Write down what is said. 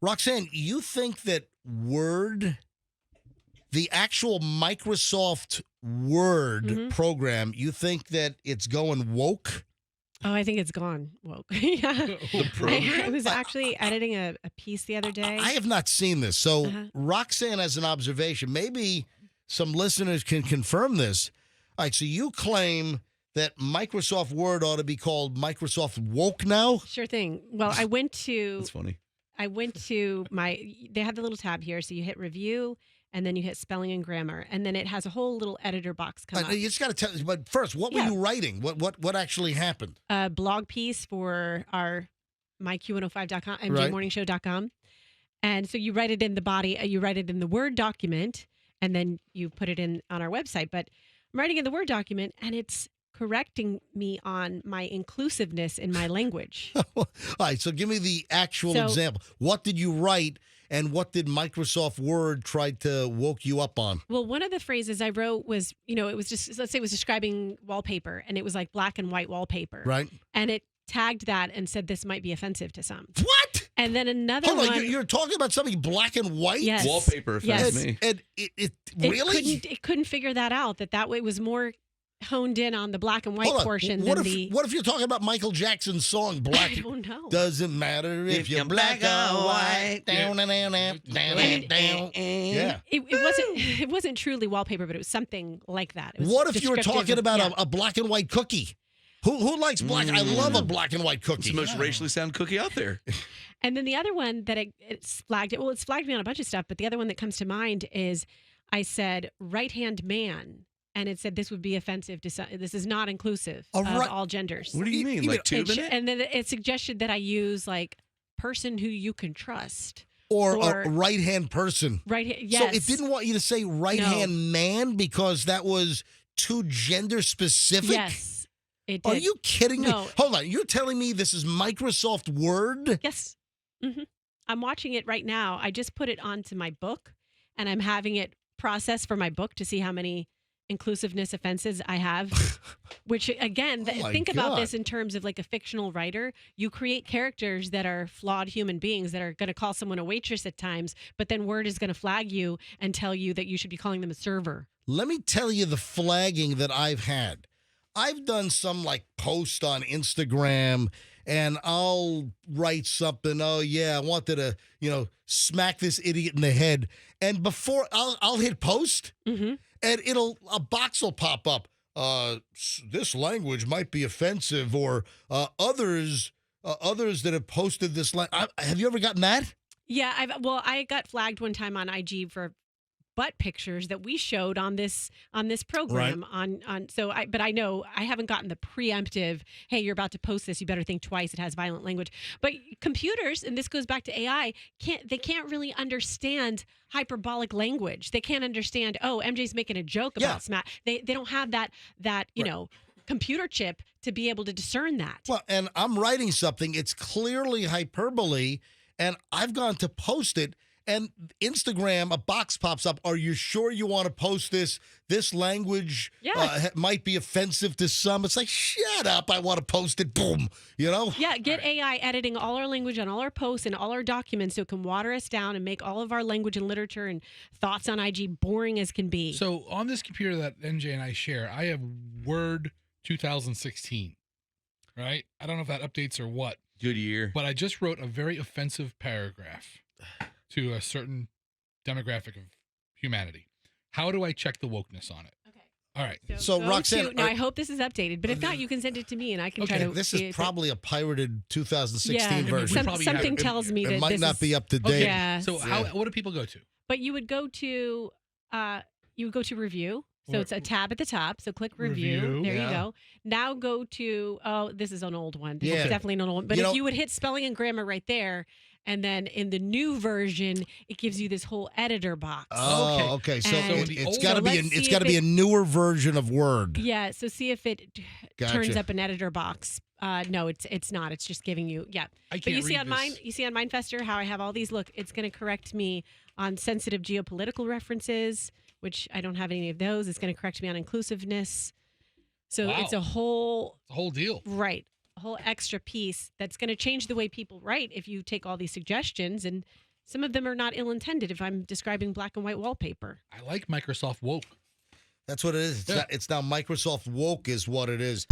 Roxanne, you think that Word, the actual Microsoft Word program, you think that it's going woke? Oh, I think it's gone woke. Yeah. The program? I was actually editing a piece the other day. I have not seen this. So Roxanne has an observation. Maybe some listeners can confirm this. All right, so you claim that Microsoft Word ought to be called Microsoft Woke now? Sure thing. Well, I went to That's funny. they have the little tab here. So you hit review and then you hit spelling and grammar. And then it has a whole little editor box come up. You just got to tell us, but first, what were you writing? What actually happened? A blog piece for our myq105.com, mjmorningshow.com. And so you write it in the body, you write it in the Word document, and then you put it in on our website. But I'm writing in the Word document, and it's correcting me on my inclusiveness in my language. All right, so give me the actual example. What did you write, and what did Microsoft Word try to woke you up on? Well, one of the phrases I wrote was, it was just, let's say it was describing wallpaper, and it was like black and white wallpaper. Right. And it tagged that and said this might be offensive to some. What? And then another Hold on, one. you're talking about something black and white? Yes. Wallpaper offends me. And it really? It couldn't figure that out, that way it was more honed in on the black and white portion what than what if you're talking about Michael Jackson's song Black? I don't know. Doesn't matter if you're black or white. Down, down, down, down, down. Yeah. It wasn't truly wallpaper, but it was something like that. It was what if you were talking descriptive about a black and white cookie? Who likes black? I love a black and white cookie. It's the most racially sound cookie out there. And then the other one that it's flagged. Well, it's flagged me on a bunch of stuff, but the other one that comes to mind is I said right-hand man. And it said this would be offensive to some. This is not inclusive of all genders. What do you mean? Like tube in it? And then it suggested that I use like person who you can trust. Or a right-hand person. Yes. So it didn't want you to say right-hand man because that was too gender specific? Yes, it did. Are you kidding me? No. Hold on. You're telling me this is Microsoft Word? Yes. I'm watching it right now. I just put it onto my book, and I'm having it processed for my book to see how many inclusiveness offenses I have, which again, think about this in terms of like a fictional writer. You create characters that are flawed human beings that are going to call someone a waitress at times, but then Word is going to flag you and tell you that you should be calling them a server. Let me tell you the flagging that I've had. I've done some like post on Instagram and I'll write something. Oh yeah, I wanted to, smack this idiot in the head. And before I'll hit post and a box will pop up. This language might be offensive, or others that have posted this. Have you ever gotten that? Yeah, I got flagged one time on IG for butt pictures that we showed on this program right. But I know I haven't gotten the preemptive, hey, you're about to post this, you better think twice, it has violent language. But computers, and this goes back to AI, can't really understand hyperbolic language. They can't understand, oh, MJ's making a joke about smack. They don't have that computer chip to be able to discern that. Well, and I'm writing something, it's clearly hyperbole, and I've gone to post it. And Instagram, a box pops up. Are you sure you want to post this? This language might be offensive to some. It's like, shut up. I want to post it. Boom. Yeah, get AI editing all our language on all our posts and all our documents so it can water us down and make all of our language and literature and thoughts on IG boring as can be. So on this computer that NJ and I share, I have Word 2016, right? I don't know if that updates or what. Good year. But I just wrote a very offensive paragraph to a certain demographic of humanity. How do I check the wokeness on it? Okay. All right. So Roxanne, now I hope this is updated, but if not, you can send it to me and I can try to. This is probably a pirated 2016 version. Something tells me that it might not be up to date. Okay. Yeah. So what do people go to? But you would go to review. So it's a tab at the top. So click review. There you go. Now go to, this is an old one. This is definitely an old one. But if you would hit spelling and grammar right there, and then in the new version, it gives you this whole editor box. Oh, okay. So it's got to be a newer version of Word. Yeah. So see if it turns up an editor box. No, it's not. It's just giving you I can't But you see read on this. mine, Mindfester, how I have all these. Look, it's going to correct me on sensitive geopolitical references, which I don't have any of those. It's going to correct me on inclusiveness. So it's a whole deal. Right. A whole extra piece that's going to change the way people write if you take all these suggestions and Some of them are not ill-intended if I'm describing black and white wallpaper. I like Microsoft woke. That's what it is. Yeah. It's now Microsoft woke is what it is.